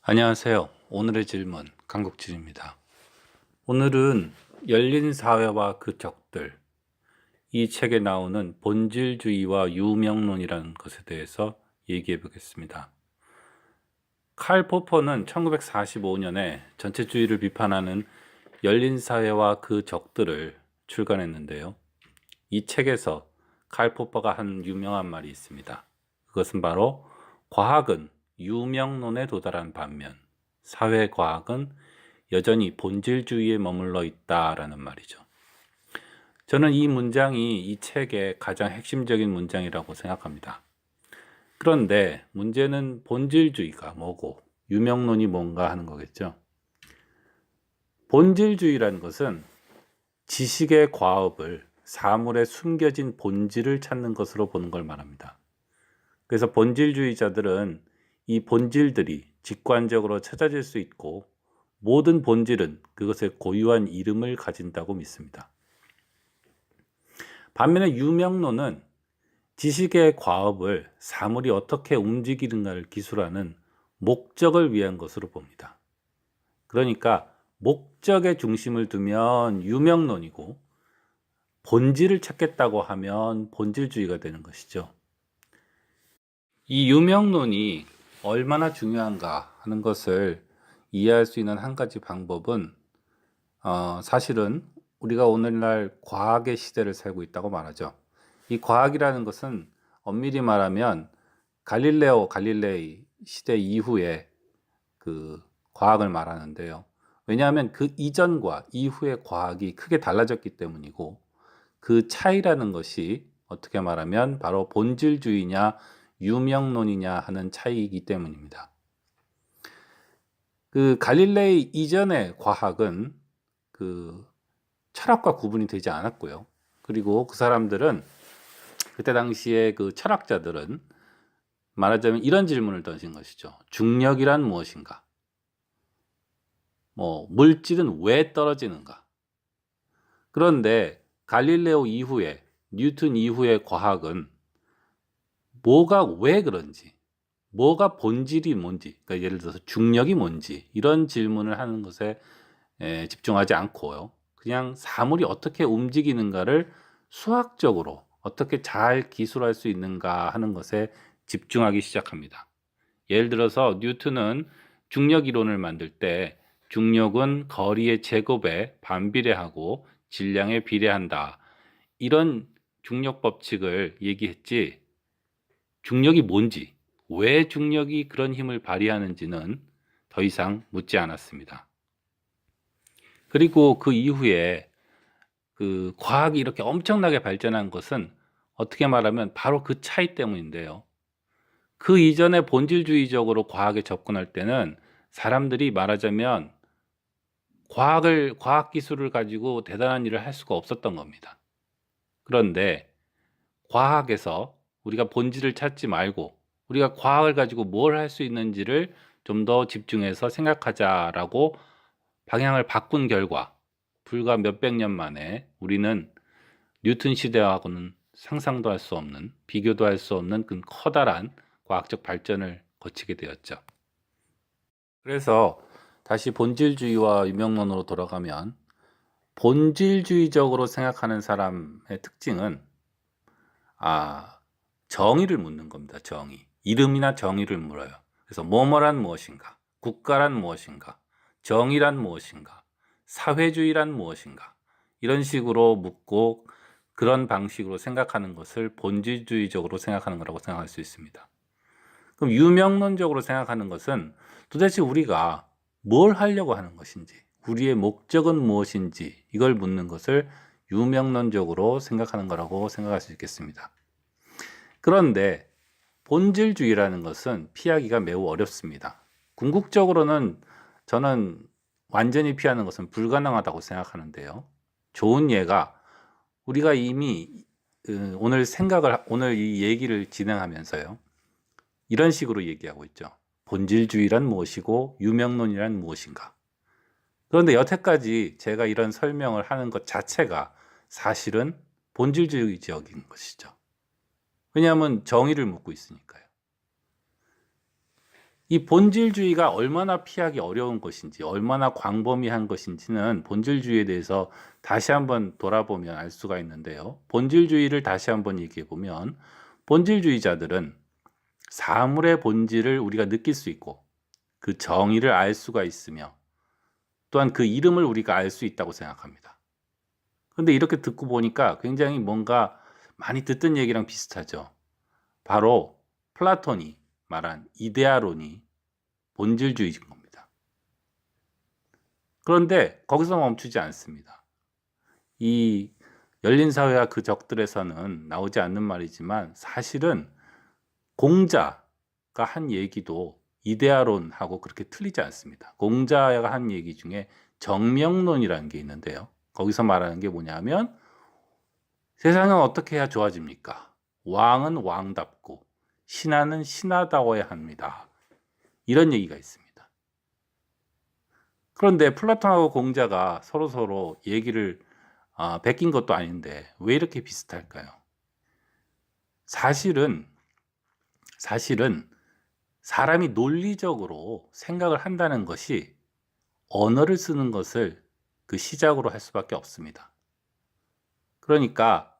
안녕하세요. 오늘의 질문, 강국진입니다. 오늘은 열린 사회와 그 적들, 이 책에 나오는 본질주의와 유명론이라는 것에 대해서 얘기해 보겠습니다. 칼 포퍼는 1945년에 전체주의를 비판하는 열린 사회와 그 적들을 출간했는데요. 이 책에서 칼 포퍼가 한 유명한 말이 있습니다. 그것은 바로 과학은 유명론에 도달한 반면 사회과학은 여전히 본질주의에 머물러 있다라는 말이죠. 저는 이 문장이 이 책의 가장 핵심적인 문장이라고 생각합니다. 그런데 문제는 본질주의가 뭐고 유명론이 뭔가 하는 거겠죠. 본질주의라는 것은 지식의 과업을 사물에 숨겨진 본질을 찾는 것으로 보는 걸 말합니다. 그래서 본질주의자들은 이 본질들이 직관적으로 찾아질 수 있고 모든 본질은 그것의 고유한 이름을 가진다고 믿습니다. 반면에 유명론은 지식의 과업을 사물이 어떻게 움직이는가를 기술하는 목적을 위한 것으로 봅니다. 그러니까 목적에 중심을 두면 유명론이고 본질을 찾겠다고 하면 본질주의가 되는 것이죠. 이 유명론이 얼마나 중요한가 하는 것을 이해할 수 있는 한 가지 방법은 사실은 우리가 오늘날 과학의 시대를 살고 있다고 말하죠. 이 과학이라는 것은 엄밀히 말하면 갈릴레이 시대 이후에 그 과학을 말하는데요. 왜냐하면 그 이전과 이후의 과학이 크게 달라졌기 때문이고 그 차이라는 것이 어떻게 말하면 바로 본질주의냐 유명론이냐 하는 차이이기 때문입니다. 그 갈릴레이 이전의 과학은 그 철학과 구분이 되지 않았고요. 그리고 그 사람들은 그때 당시에 그 철학자들은 말하자면 이런 질문을 던진 것이죠. 중력이란 무엇인가? 물질은 왜 떨어지는가? 그런데 갈릴레오 이후에 뉴턴 이후의 과학은 뭐가 왜 그런지, 뭐가 본질이 뭔지, 그러니까 예를 들어서 중력이 뭔지 이런 질문을 하는 것에 집중하지 않고요. 그냥 사물이 어떻게 움직이는가를 수학적으로 어떻게 잘 기술할 수 있는가 하는 것에 집중하기 시작합니다. 예를 들어서 뉴턴은 중력 이론을 만들 때 중력은 거리의 제곱에 반비례하고 질량에 비례한다. 이런 중력 법칙을 얘기했지 중력이 뭔지, 왜 중력이 그런 힘을 발휘하는지는 더 이상 묻지 않았습니다. 그리고 그 이후에 그 과학이 이렇게 엄청나게 발전한 것은 어떻게 말하면 바로 그 차이 때문인데요. 그 이전에 본질주의적으로 과학에 접근할 때는 사람들이 말하자면 과학 기술을 가지고 대단한 일을 할 수가 없었던 겁니다. 그런데 과학에서 우리가 본질을 찾지 말고 우리가 과학을 가지고 뭘 할 수 있는지를 좀 더 집중해서 생각하자라고 방향을 바꾼 결과 불과 몇백 년 만에 우리는 뉴턴 시대하고는 상상도 할 수 없는 비교도 할 수 없는 그 커다란 과학적 발전을 거치게 되었죠. 그래서 다시 본질주의와 유명론으로 돌아가면 본질주의적으로 생각하는 사람의 특징은 정의를 묻는 겁니다. 정의. 이름이나 정의를 물어요. 그래서 뭐뭐란 무엇인가? 국가란 무엇인가? 정의란 무엇인가? 사회주의란 무엇인가? 이런 식으로 묻고 그런 방식으로 생각하는 것을 본질주의적으로 생각하는 거라고 생각할 수 있습니다. 그럼 유명론적으로 생각하는 것은 도대체 우리가 뭘 하려고 하는 것인지, 우리의 목적은 무엇인지 이걸 묻는 것을 유명론적으로 생각하는 거라고 생각할 수 있겠습니다. 그런데 본질주의라는 것은 피하기가 매우 어렵습니다. 궁극적으로는 저는 완전히 피하는 것은 불가능하다고 생각하는데요. 좋은 예가 우리가 이미 오늘 이 얘기를 진행하면서요. 이런 식으로 얘기하고 있죠. 본질주의란 무엇이고 유명론이란 무엇인가. 그런데 여태까지 제가 이런 설명을 하는 것 자체가 사실은 본질주의적인 것이죠. 왜냐하면 정의를 묻고 있으니까요. 이 본질주의가 얼마나 피하기 어려운 것인지, 얼마나 광범위한 것인지는 본질주의에 대해서 다시 한번 돌아보면 알 수가 있는데요. 본질주의를 다시 한번 얘기해 보면, 본질주의자들은 사물의 본질을 우리가 느낄 수 있고, 그 정의를 알 수가 있으며, 또한 그 이름을 우리가 알 수 있다고 생각합니다. 그런데 이렇게 듣고 보니까 굉장히 뭔가 많이 듣던 얘기랑 비슷하죠. 바로 플라톤이 말한 이데아론이 본질주의인 겁니다. 그런데 거기서 멈추지 않습니다. 이 열린 사회와 그 적들에서는 나오지 않는 말이지만 사실은 공자가 한 얘기도 이데아론하고 그렇게 틀리지 않습니다. 공자가 한 얘기 중에 정명론이라는 게 있는데요. 거기서 말하는 게 뭐냐면 세상은 어떻게 해야 좋아집니까? 왕은 왕답고 신하는 신하다워야 합니다. 이런 얘기가 있습니다. 그런데 플라톤하고 공자가 서로 얘기를 베낀 것도 아닌데 왜 이렇게 비슷할까요? 사실은 사람이 논리적으로 생각을 한다는 것이 언어를 쓰는 것을 그 시작으로 할 수밖에 없습니다. 그러니까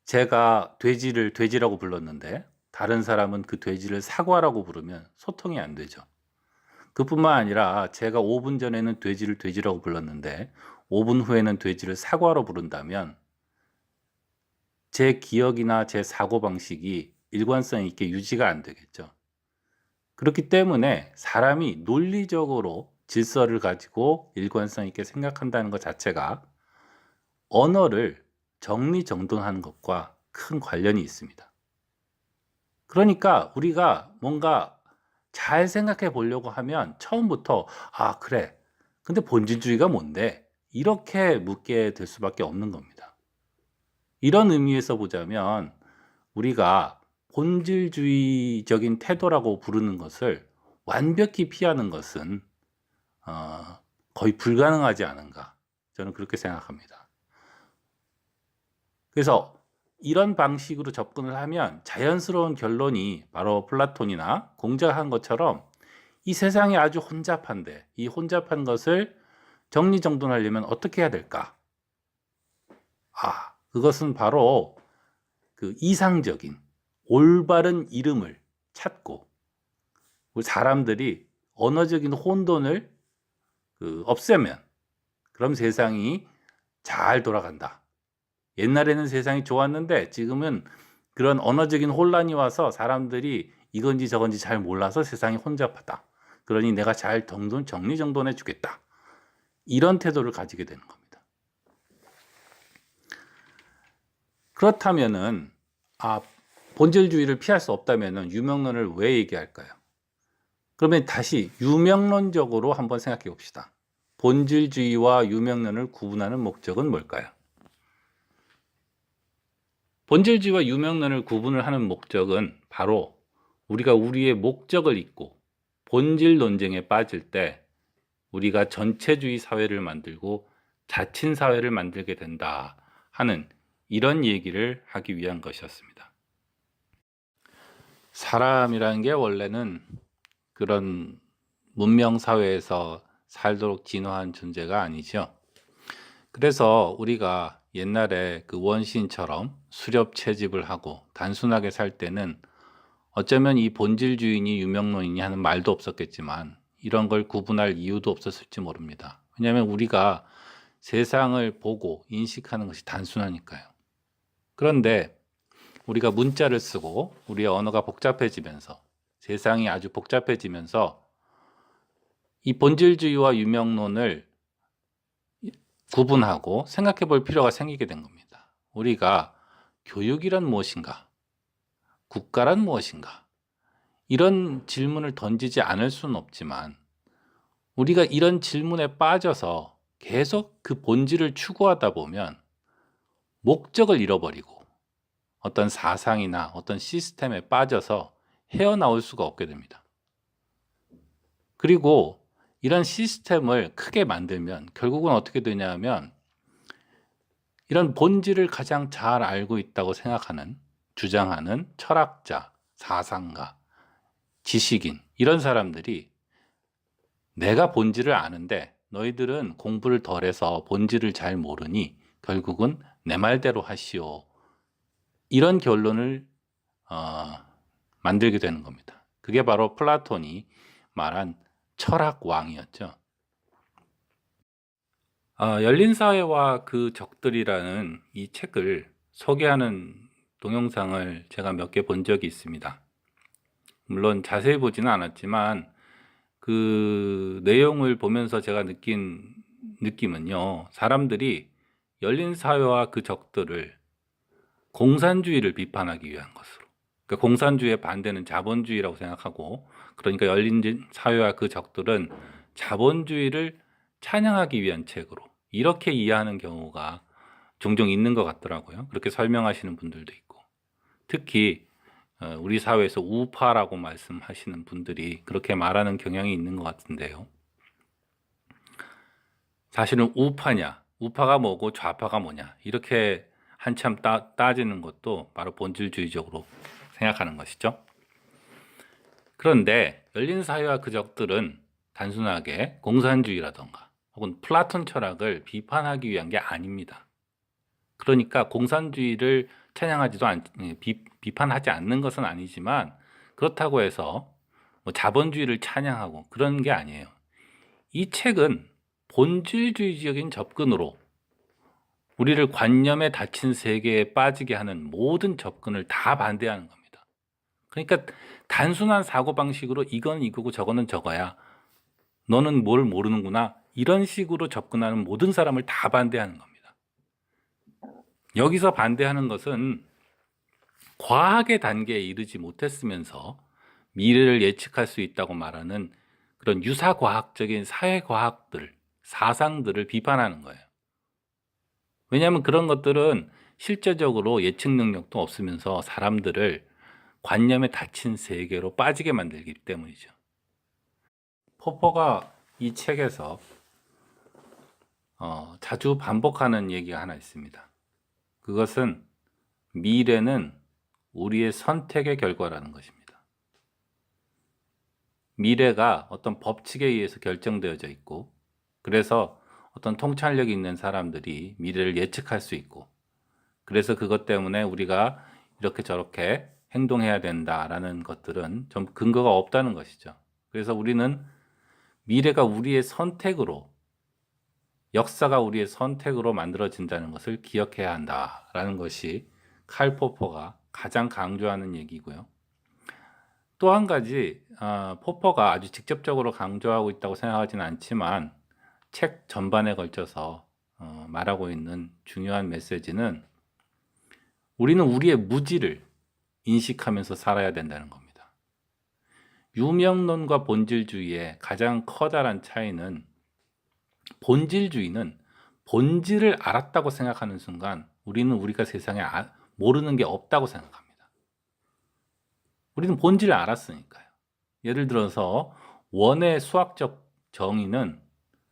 제가 돼지를 돼지라고 불렀는데 다른 사람은 그 돼지를 사과라고 부르면 소통이 안 되죠. 그뿐만 아니라 제가 5분 전에는 돼지를 돼지라고 불렀는데 5분 후에는 돼지를 사과로 부른다면 제 기억이나 제 사고방식이 일관성 있게 유지가 안 되겠죠. 그렇기 때문에 사람이 논리적으로 질서를 가지고 일관성 있게 생각한다는 것 자체가 언어를 정리정돈하는 것과 큰 관련이 있습니다. 그러니까 우리가 뭔가 잘 생각해 보려고 하면 처음부터 그래. 근데 본질주의가 뭔데? 이렇게 묻게 될 수밖에 없는 겁니다. 이런 의미에서 보자면 우리가 본질주의적인 태도라고 부르는 것을 완벽히 피하는 것은 거의 불가능하지 않은가. 저는 그렇게 생각합니다. 그래서 이런 방식으로 접근을 하면 자연스러운 결론이 바로 플라톤이나 공자가 한 것처럼 이 세상이 아주 혼잡한데 이 혼잡한 것을 정리정돈하려면 어떻게 해야 될까? 그것은 바로 그 이상적인 올바른 이름을 찾고 우리 사람들이 언어적인 혼돈을 없애면 그럼 세상이 잘 돌아간다. 옛날에는 세상이 좋았는데 지금은 그런 언어적인 혼란이 와서 사람들이 이건지 저건지 잘 몰라서 세상이 혼잡하다. 그러니 내가 잘 정리정돈해 주겠다. 이런 태도를 가지게 되는 겁니다. 그렇다면은 본질주의를 피할 수 없다면은 유명론을 왜 얘기할까요? 그러면 다시 유명론적으로 한번 생각해 봅시다. 본질주의와 유명론을 구분하는 목적은 뭘까요? 본질주의와 유명론을 구분을 하는 목적은 바로 우리가 우리의 목적을 잊고 본질 논쟁에 빠질 때 우리가 전체주의 사회를 만들고 자친 사회를 만들게 된다 하는 이런 얘기를 하기 위한 것이었습니다. 사람이라는 게 원래는 그런 문명 사회에서 살도록 진화한 존재가 아니죠. 그래서 우리가 옛날에 그 원시인처럼 수렵 채집을 하고 단순하게 살 때는 어쩌면 이 본질주의니 유명론이니 하는 말도 없었겠지만 이런 걸 구분할 이유도 없었을지 모릅니다. 왜냐하면 우리가 세상을 보고 인식하는 것이 단순하니까요. 그런데 우리가 문자를 쓰고 우리의 언어가 복잡해지면서 세상이 아주 복잡해지면서 이 본질주의와 유명론을 구분하고 생각해 볼 필요가 생기게 된 겁니다. 우리가 교육이란 무엇인가? 국가란 무엇인가? 이런 질문을 던지지 않을 수는 없지만 우리가 이런 질문에 빠져서 계속 그 본질을 추구하다 보면 목적을 잃어버리고 어떤 사상이나 어떤 시스템에 빠져서 헤어나올 수가 없게 됩니다. 그리고 이런 시스템을 크게 만들면 결국은 어떻게 되냐 하면 이런 본질을 가장 잘 알고 있다고 생각하는 주장하는 철학자, 사상가 지식인 이런 사람들이 내가 본질을 아는데 너희들은 공부를 덜해서 본질을 잘 모르니 결국은 내 말대로 하시오. 이런 결론을 만들게 되는 겁니다. 그게 바로 플라톤이 말한 철학 왕이었죠. 열린 사회와 그 적들이라는 이 책을 소개하는 동영상을 제가 몇 개 본 적이 있습니다. 물론 자세히 보지는 않았지만 그 내용을 보면서 제가 느낀 느낌은요, 사람들이 열린 사회와 그 적들을 공산주의를 비판하기 위한 것으로, 그러니까 공산주의의 반대는 자본주의라고 생각하고, 그러니까 열린 사회와 그 적들은 자본주의를 찬양하기 위한 책으로 이렇게 이해하는 경우가 종종 있는 것 같더라고요. 그렇게 설명하시는 분들도 있고, 특히 우리 사회에서 우파라고 말씀하시는 분들이 그렇게 말하는 경향이 있는 것 같은데요. 사실은 우파가 뭐고 좌파가 뭐냐, 이렇게 한참 따지는 것도 바로 본질주의적으로 생각하는 것이죠. 그런데 열린 사회와 그 적들은 단순하게 공산주의라던가 혹은 플라톤 철학을 비판하기 위한 게 아닙니다. 그러니까 공산주의를 찬양하지도 비판하지 않는 것은 아니지만, 그렇다고 해서 뭐 자본주의를 찬양하고 그런 게 아니에요. 이 책은 본질주의적인 접근으로 우리를 관념에 닫힌 세계에 빠지게 하는 모든 접근을 다 반대하는 겁니다. 그러니까 단순한 사고방식으로 이건 이거고 저거는 저거야, 너는 뭘 모르는구나, 이런 식으로 접근하는 모든 사람을 다 반대하는 겁니다. 여기서 반대하는 것은 과학의 단계에 이르지 못했으면서 미래를 예측할 수 있다고 말하는 그런 유사과학적인 사회과학들, 사상들을 비판하는 거예요. 왜냐하면 그런 것들은 실제적으로 예측 능력도 없으면서 사람들을 관념에 닫힌 세계로 빠지게 만들기 때문이죠. 포퍼가 이 책에서 자주 반복하는 얘기가 하나 있습니다. 그것은 미래는 우리의 선택의 결과라는 것입니다. 미래가 어떤 법칙에 의해서 결정되어져 있고, 그래서 어떤 통찰력이 있는 사람들이 미래를 예측할 수 있고, 그래서 그것 때문에 우리가 이렇게 저렇게 행동해야 된다라는 것들은 좀 근거가 없다는 것이죠. 그래서 우리는 미래가 우리의 선택으로, 역사가 우리의 선택으로 만들어진다는 것을 기억해야 한다라는 것이 칼 포퍼가 가장 강조하는 얘기고요. 또 한 가지, 포퍼가 아주 직접적으로 강조하고 있다고 생각하지는 않지만 책 전반에 걸쳐서 말하고 있는 중요한 메시지는 우리는 우리의 무지를 인식하면서 살아야 된다는 겁니다. 유명론과 본질주의의 가장 커다란 차이는, 본질주의는 본질을 알았다고 생각하는 순간 우리는 우리가 세상에 모르는 게 없다고 생각합니다. 우리는 본질을 알았으니까요. 예를 들어서 원의 수학적 정의는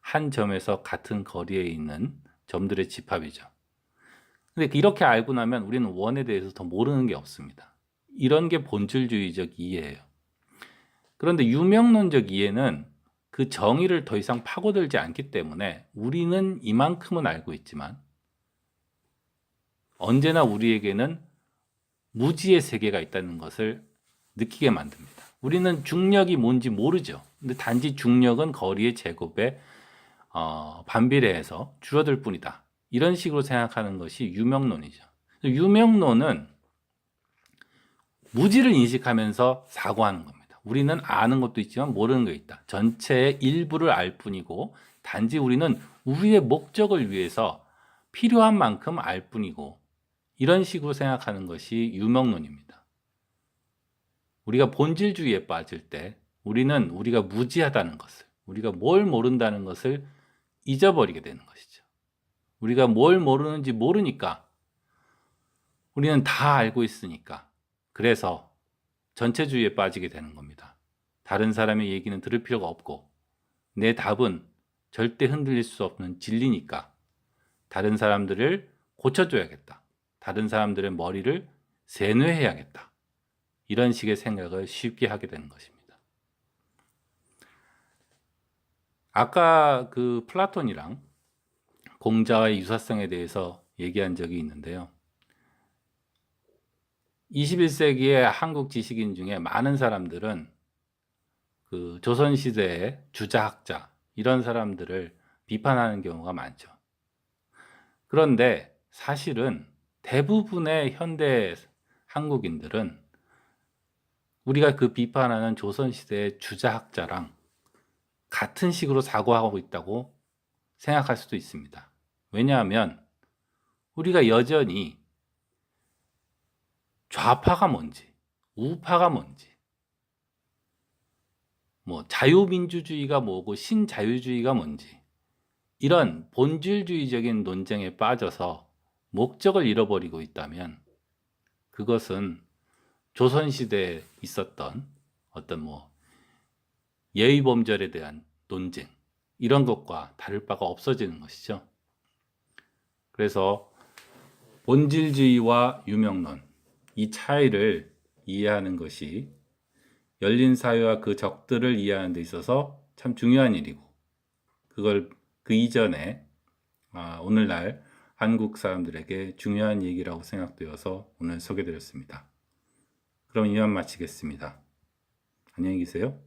한 점에서 같은 거리에 있는 점들의 집합이죠. 근데 이렇게 알고 나면 우리는 원에 대해서 더 모르는 게 없습니다. 이런 게 본질주의적 이해예요. 그런데 유명론적 이해는 그 정의를 더 이상 파고들지 않기 때문에 우리는 이만큼은 알고 있지만 언제나 우리에게는 무지의 세계가 있다는 것을 느끼게 만듭니다. 우리는 중력이 뭔지 모르죠. 근데 단지 중력은 거리의 제곱에 반비례해서 줄어들 뿐이다, 이런 식으로 생각하는 것이 유명론이죠. 유명론은 무지를 인식하면서 사고하는 겁니다. 우리는 아는 것도 있지만 모르는 게 있다. 전체의 일부를 알 뿐이고 단지 우리는 우리의 목적을 위해서 필요한 만큼 알 뿐이고, 이런 식으로 생각하는 것이 유명론입니다. 우리가 본질주의에 빠질 때 우리는 우리가 무지하다는 것을, 우리가 뭘 모른다는 것을 잊어버리게 되는 것이죠. 우리가 뭘 모르는지 모르니까, 우리는 다 알고 있으니까, 그래서 전체주의에 빠지게 되는 겁니다. 다른 사람의 얘기는 들을 필요가 없고 내 답은 절대 흔들릴 수 없는 진리니까 다른 사람들을 고쳐줘야겠다, 다른 사람들의 머리를 세뇌해야겠다, 이런 식의 생각을 쉽게 하게 되는 것입니다. 아까 그 플라톤이랑 공자의 유사성에 대해서 얘기한 적이 있는데요. 21세기의 한국 지식인 중에 많은 사람들은 그 조선시대의 주자학자 이런 사람들을 비판하는 경우가 많죠. 그런데 사실은 대부분의 현대 한국인들은 우리가 그 비판하는 조선시대의 주자학자랑 같은 식으로 사고하고 있다고 생각할 수도 있습니다. 왜냐하면 우리가 여전히 좌파가 뭔지, 우파가 뭔지, 뭐 자유민주주의가 뭐고 신자유주의가 뭔지 이런 본질주의적인 논쟁에 빠져서 목적을 잃어버리고 있다면 그것은 조선시대에 있었던 어떤 뭐 예의범절에 대한 논쟁 이런 것과 다를 바가 없어지는 것이죠. 그래서 본질주의와 유명론 이 차이를 이해하는 것이 열린 사회와 그 적들을 이해하는 데 있어서 참 중요한 일이고 그걸 그 이전에 오늘날 한국 사람들에게 중요한 얘기라고 생각되어서 오늘 소개드렸습니다. 그럼 이만 마치겠습니다. 안녕히 계세요.